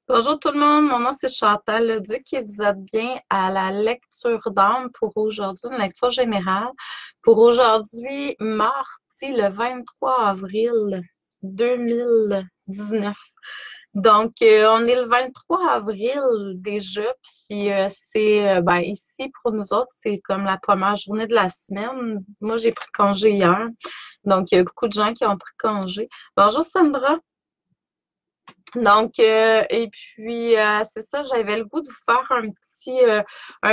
Bonjour tout le monde, mon nom c'est Chantal Leduc et vous êtes bien à la lecture d'âme pour aujourd'hui, une lecture générale. Pour aujourd'hui, mardi le 23 avril 2019. Donc, on est le 23 avril déjà, puis c'est ici pour nous autres, c'est comme la première journée de la semaine. Moi, j'ai pris congé hier, donc il y a beaucoup de gens qui ont pris congé. Bonjour Sandra. Donc, et puis, c'est ça, j'avais le goût de vous faire un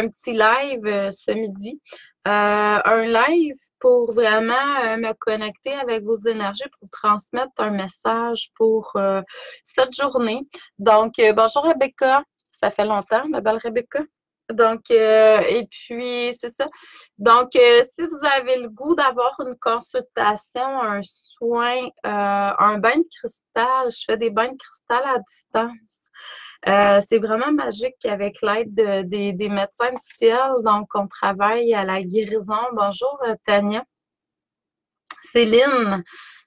petit live ce midi. Un live pour vraiment me connecter avec vos énergies, pour vous transmettre un message pour cette journée. Donc, bonjour Rebecca, ça fait longtemps, ma belle Rebecca. Donc, et puis, c'est ça. Donc, si vous avez le goût d'avoir une consultation, un soin, un bain de cristal, je fais des bains de cristal à distance. C'est vraiment magique avec l'aide des médecins du ciel. Donc, on travaille à la guérison. Bonjour, Tania. Céline.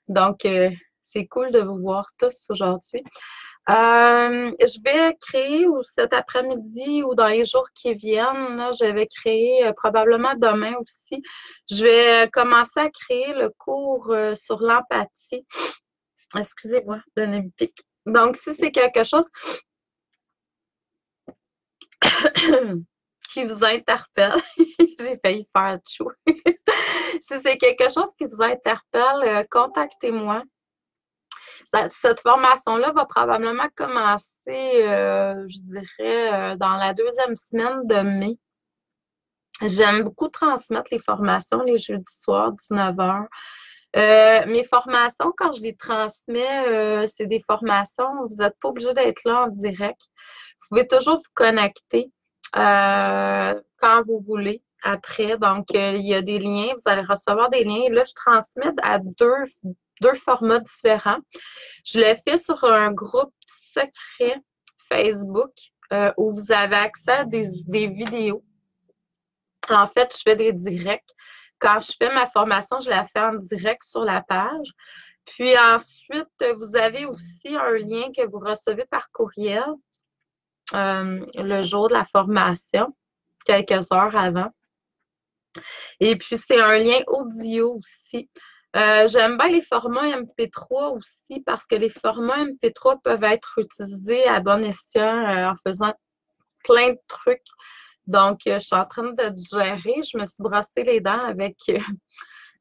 Donc, c'est cool de vous voir tous aujourd'hui. Je vais créer ou cet après-midi ou dans les jours qui viennent, là, je vais créer probablement demain aussi. Je vais commencer à créer le cours sur l'empathie. Excusez-moi, le nez me pique. Donc, si c'est quelque chose qui vous interpelle, j'ai failli faire chou. Si c'est quelque chose qui vous interpelle, contactez-moi. Cette formation-là va probablement commencer, je dirais, dans la deuxième semaine de mai. J'aime beaucoup transmettre les formations les jeudis soirs, 19 heures. Mes formations, quand je les transmets, c'est des formations, vous n'êtes pas obligé d'être là en direct. Vous pouvez toujours vous connecter quand vous voulez après. Donc, il y a des liens, vous allez recevoir des liens. Et là, je transmets à deux formats différents. Je le fais sur un groupe secret Facebook où vous avez accès à des vidéos. En fait, je fais des directs. Quand je fais ma formation, je la fais en direct sur la page. Puis ensuite, vous avez aussi un lien que vous recevez par courriel le jour de la formation, quelques heures avant. Et puis, c'est un lien audio aussi. J'aime bien les formats MP3 aussi parce que les formats MP3 peuvent être utilisés à bon escient en faisant plein de trucs. Donc, je suis en train de digérer. Je me suis brossé les dents avec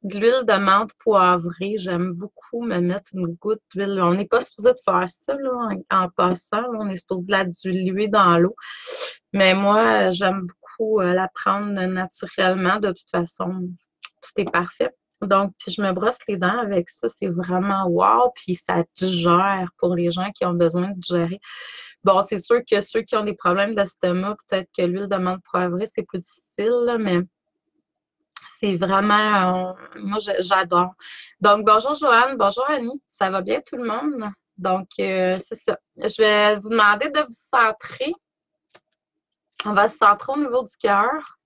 de l'huile de menthe poivrée. J'aime beaucoup me mettre une goutte d'huile. On n'est pas supposé de faire ça là, en passant. On est supposé de la diluer dans l'eau. Mais moi, j'aime beaucoup la prendre naturellement. De toute façon, tout est parfait. Donc, puis je me brosse les dents avec ça. C'est vraiment wow. Puis ça digère pour les gens qui ont besoin de digérer. Bon, c'est sûr que ceux qui ont des problèmes d'estomac, peut-être que l'huile de menthe poivrée, c'est plus difficile, là, mais c'est vraiment, moi, j'adore. Donc, bonjour Joanne, bonjour Annie, ça va bien tout le monde? Donc, c'est ça. Je vais vous demander de vous centrer. On va se centrer au niveau du cœur.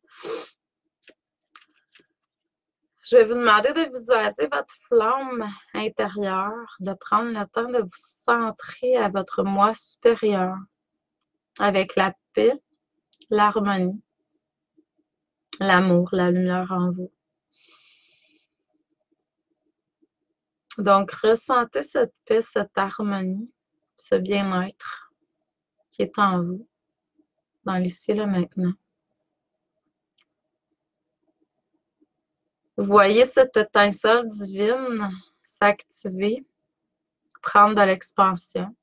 Je vais vous demander de visualiser votre flamme intérieure, de prendre le temps de vous centrer à votre moi supérieur avec la paix, l'harmonie, l'amour, la lumière en vous. Donc, ressentez cette paix, cette harmonie, ce bien-être qui est en vous, dans l'ici et le maintenant. Vous voyez cette étincelle divine s'activer, prendre de l'expansion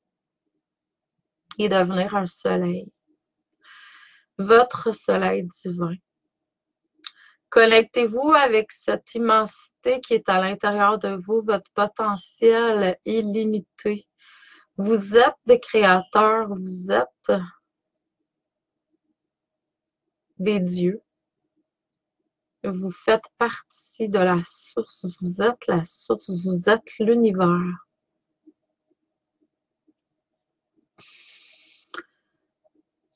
et devenir un soleil. Votre soleil divin. Connectez-vous avec cette immensité qui est à l'intérieur de vous, votre potentiel illimité. Vous êtes des créateurs, vous êtes des dieux. Vous faites partie de la source, vous êtes la source, vous êtes l'univers.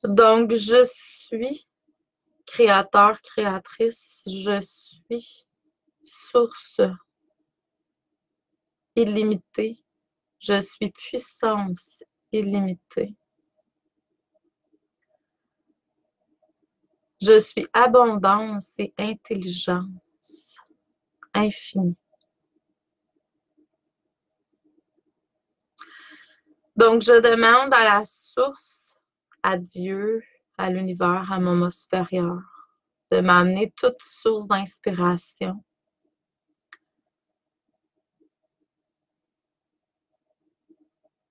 Donc, je suis créateur, créatrice, je suis source illimitée, je suis puissance illimitée. Je suis abondance et intelligence infinie. Donc, je demande à la source, à Dieu, à l'univers, à mon moi supérieur, de m'amener toute source d'inspiration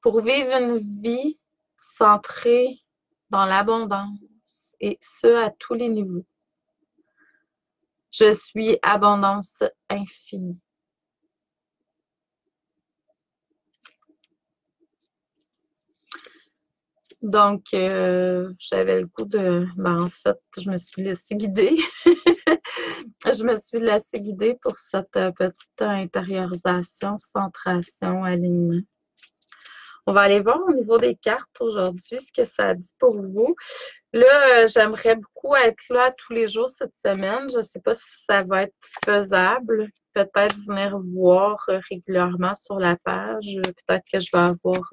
pour vivre une vie centrée dans l'abondance et ce, à tous les niveaux. Je suis abondance infinie. Donc, j'avais le goût de... Ben, en fait, je me suis laissée guider. Je me suis laissée guider pour cette petite intériorisation, centration, alignement. On va aller voir au niveau des cartes aujourd'hui ce que ça dit pour vous. Là, j'aimerais beaucoup être là tous les jours cette semaine. Je ne sais pas si ça va être faisable. Peut-être venir voir régulièrement sur la page. Peut-être que je vais avoir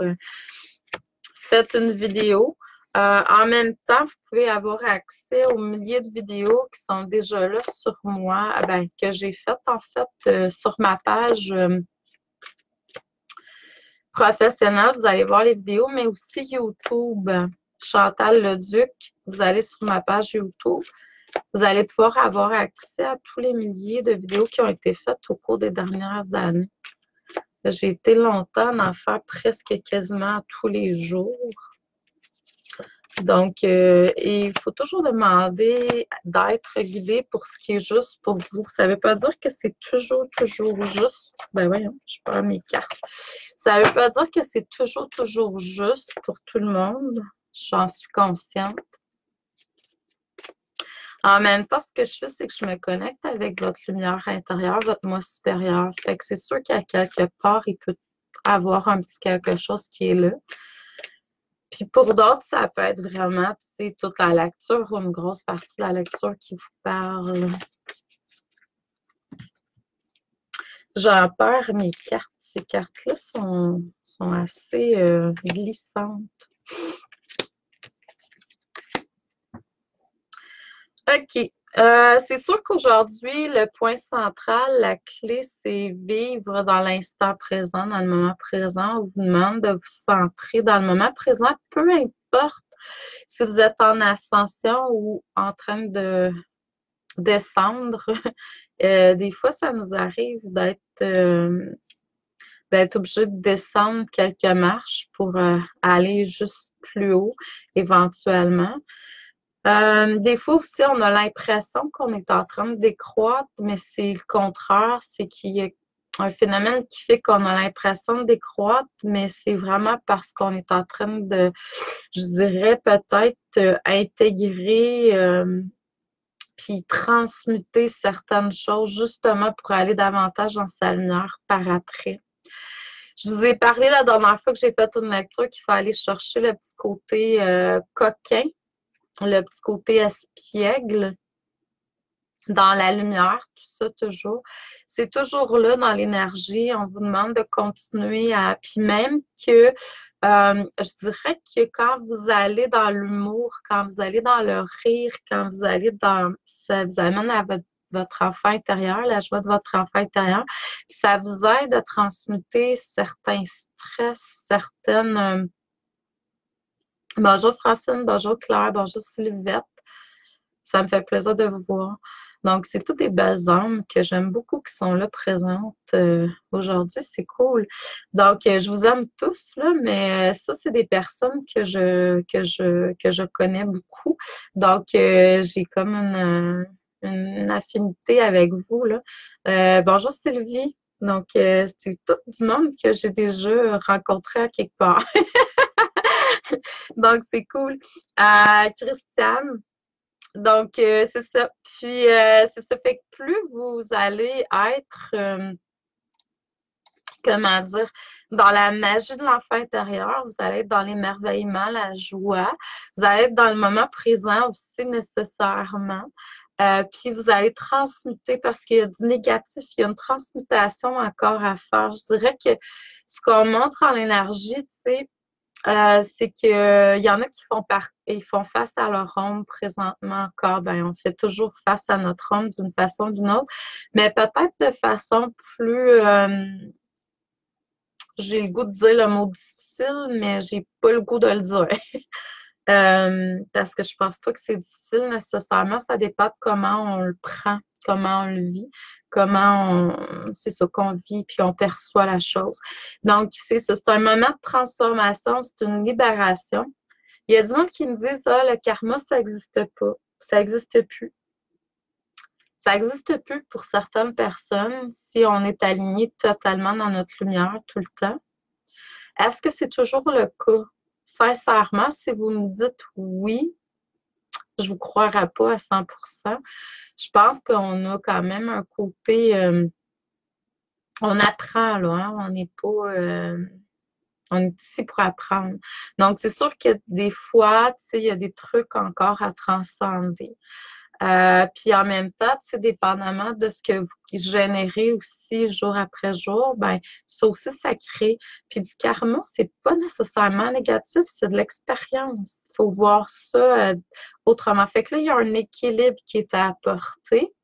fait une vidéo. En même temps, vous pouvez avoir accès aux milliers de vidéos qui sont déjà là sur moi, que j'ai faites en fait sur ma page professionnelle. Vous allez voir les vidéos, mais aussi YouTube. Chantal Leduc, vous allez sur ma page YouTube. Vous allez pouvoir avoir accès à tous les milliers de vidéos qui ont été faites au cours des dernières années. J'ai été longtemps en faire presque quasiment tous les jours. Donc, il faut toujours demander d'être guidé pour ce qui est juste pour vous. Ça ne veut pas dire que c'est toujours juste. Ben voyons, je prends mes cartes. Ça ne veut pas dire que c'est toujours juste pour tout le monde. J'en suis consciente. En même temps, ce que je fais, c'est que je me connecte avec votre lumière intérieure, votre moi supérieur. Fait que c'est sûr qu'à quelque part, il peut avoir un petit quelque chose qui est là. Puis pour d'autres, ça peut être vraiment, tu sais, toute la lecture ou une grosse partie de la lecture qui vous parle. J'en perds mes cartes. Ces cartes-là sont assez glissantes. OK. C'est sûr qu'aujourd'hui, le point central, la clé, c'est vivre dans l'instant présent, dans le moment présent. On vous demande de vous centrer dans le moment présent, peu importe si vous êtes en ascension ou en train de descendre. Des fois, ça nous arrive d'être obligé de descendre quelques marches pour aller juste plus haut, éventuellement. Des fois aussi, on a l'impression qu'on est en train de décroître, mais c'est le contraire, c'est qu'il y a un phénomène qui fait qu'on a l'impression de décroître, mais c'est vraiment parce qu'on est en train de, je dirais peut-être, intégrer puis transmuter certaines choses justement pour aller davantage dans sa lumière par après. Je vous ai parlé la dernière fois que j'ai fait une lecture qu'il faut aller chercher le petit côté coquin, le petit côté espiègle dans la lumière, tout ça toujours. C'est toujours là dans l'énergie. On vous demande de continuer à... Puis même que je dirais que quand vous allez dans l'humour, quand vous allez dans le rire, quand vous allez dans... Ça vous amène à votre enfant intérieur, la joie de votre enfant intérieur. Puis ça vous aide à transmuter certains stress, certaines... Bonjour Francine, bonjour Claire, bonjour Sylvette. Ça me fait plaisir de vous voir. Donc, c'est toutes des belles âmes que j'aime beaucoup qui sont là présentes aujourd'hui. C'est cool. Donc, je vous aime tous, là, mais ça, c'est des personnes que je connais beaucoup. Donc, j'ai comme une affinité avec vous, là. Bonjour Sylvie. Donc, c'est tout du monde que j'ai déjà rencontré à quelque part. Donc, c'est cool. Christiane. Donc, c'est ça. Puis, c'est ça. Fait que plus vous allez être, comment dire, dans la magie de l'enfant intérieur, vous allez être dans l'émerveillement, la joie. Vous allez être dans le moment présent aussi nécessairement. Puis, vous allez transmuter parce qu'il y a du négatif, il y a une transmutation encore à faire. Je dirais que ce qu'on montre en énergie, tu sais, C'est qu'il y en a qui ils font face à leur ombre présentement encore. Ben, on fait toujours face à notre ombre d'une façon ou d'une autre, mais peut-être de façon plus, j'ai le goût de dire le mot difficile, mais j'ai pas le goût de le dire. Parce que je pense pas que c'est difficile nécessairement. Ça dépend de comment on le prend, comment on le vit, c'est ça qu'on vit, puis on perçoit la chose. Donc, c'est ça, c'est un moment de transformation, c'est une libération. Il y a du monde qui me dit ça, le karma, ça n'existe pas. Ça n'existe plus. Ça n'existe plus pour certaines personnes si on est aligné totalement dans notre lumière tout le temps. Est-ce que c'est toujours le cas? Sincèrement, si vous me dites oui, je vous croirai pas à 100%. Je pense qu'on a quand même un côté, on apprend là, hein? On n'est pas, on est ici pour apprendre. Donc, c'est sûr que des fois, tu sais, il y a des trucs encore à transcender. Puis en même temps, tu sais, dépendamment de ce que vous générez aussi jour après jour, ben ça aussi, ça crée. Puis du karma, c'est pas nécessairement négatif, c'est de l'expérience. Il faut voir ça autrement. Fait que là, il y a un équilibre qui est à apporter.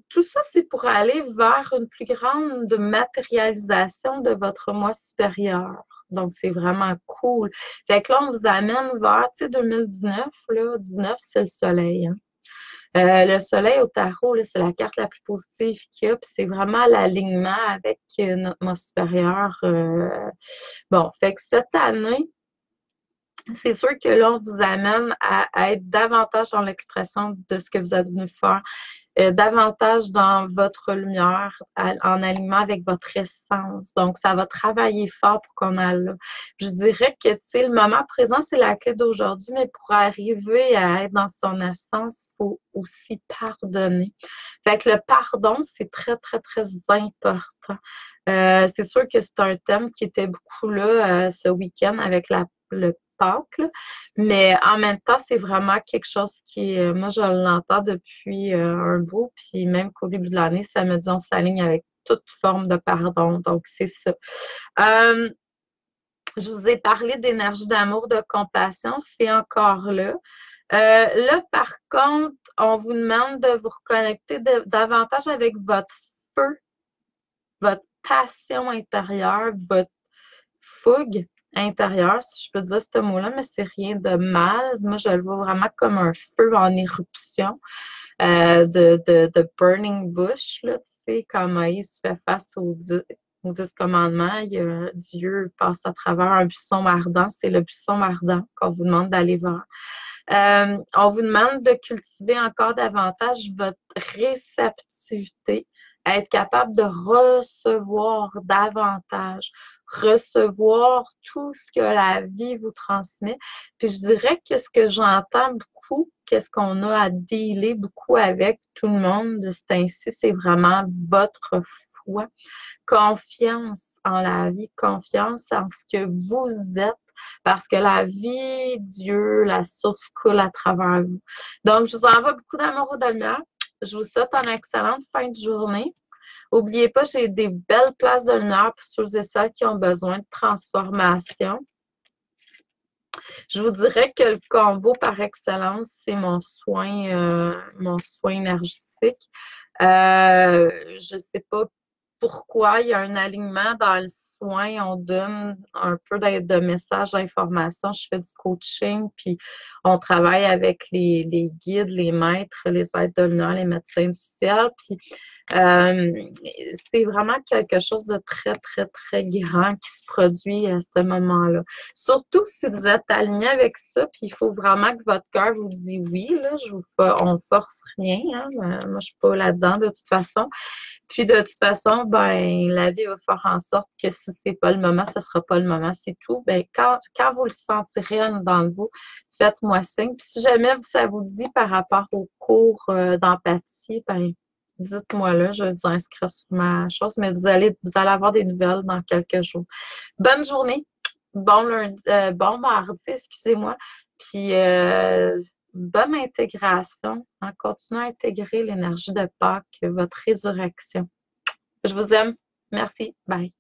Tout ça, c'est pour aller vers une plus grande matérialisation de votre moi supérieur. Donc, c'est vraiment cool. Fait que là, on vous amène vers, tu sais, 2019, là, 19, c'est le soleil, hein. Le soleil au tarot, là, c'est la carte la plus positive qu'il y a, puis c'est vraiment l'alignement avec notre moi supérieur. Bon, fait que cette année, c'est sûr que là, on vous amène à être davantage dans l'expression de ce que vous êtes venu faire, davantage dans votre lumière, en alignement avec votre essence. Donc, ça va travailler fort pour qu'on aille là. Je dirais que, tu sais, le moment présent, c'est la clé d'aujourd'hui, mais pour arriver à être dans son essence, il faut aussi pardonner. Fait que le pardon, c'est très, très, très important. C'est sûr que c'est un thème qui était beaucoup là ce week-end avec le Pâques, là. Mais en même temps, c'est vraiment quelque chose qui est, moi, je l'entends depuis un bout, puis même qu'au début de l'année, ça me dit on s'aligne avec toute forme de pardon. Donc, c'est ça. Euh, je vous ai parlé d'énergie d'amour, de compassion, c'est encore là. Là, par contre, on vous demande de vous reconnecter davantage avec votre feu, votre passion intérieure, votre fougue intérieure, si je peux dire ce mot-là, mais c'est rien de mal. Moi, je le vois vraiment comme un feu en éruption de Burning Bush, là, tu sais, quand Moïse fait face aux 10 commandements, Dieu passe à travers un buisson ardent. C'est le buisson ardent qu'on vous demande d'aller voir. On vous demande de cultiver encore davantage votre réceptivité, être capable de recevoir davantage, recevoir tout ce que la vie vous transmet. Puis je dirais que ce que j'entends beaucoup, qu'est-ce qu'on a à dealer beaucoup avec tout le monde de ce temps-ci, c'est vraiment votre foi, confiance en la vie, confiance en ce que vous êtes, parce que la vie, Dieu, la source coule à travers vous. Donc, je vous envoie beaucoup d'amour et de lumière. Je vous souhaite une excellente fin de journée. N'oubliez pas, j'ai des belles places de lumière pour ceux et celles qui ont besoin de transformation. Je vous dirais que le combo par excellence, c'est mon soin énergétique. Je ne sais pas pourquoi il y a un alignement dans le soin. On donne un peu de messages, d'informations. Je fais du coaching, puis on travaille avec les guides, les maîtres, les aides de lumière, les médecins du ciel. Puis euh, c'est vraiment quelque chose de très, très, très grand qui se produit à ce moment-là. Surtout si vous êtes aligné avec ça, puis il faut vraiment que votre cœur vous dise oui. Là, on ne force rien. Hein, moi, je ne suis pas là-dedans de toute façon. Puis de toute façon, ben, la vie va faire en sorte que si c'est pas le moment, ça sera pas le moment, c'est tout. Ben, quand vous le sentirez dans vous, faites-moi signe. Puis si jamais ça vous dit par rapport au cours d'empathie, ben, dites-moi là, je vais vous inscrire sur ma chose, mais vous allez avoir des nouvelles dans quelques jours. Bonne journée, bon lundi, bon mardi, excusez-moi. Puis bonne intégration, hein, continuez à intégrer l'énergie de Pâques, votre résurrection. Je vous aime. Merci. Bye.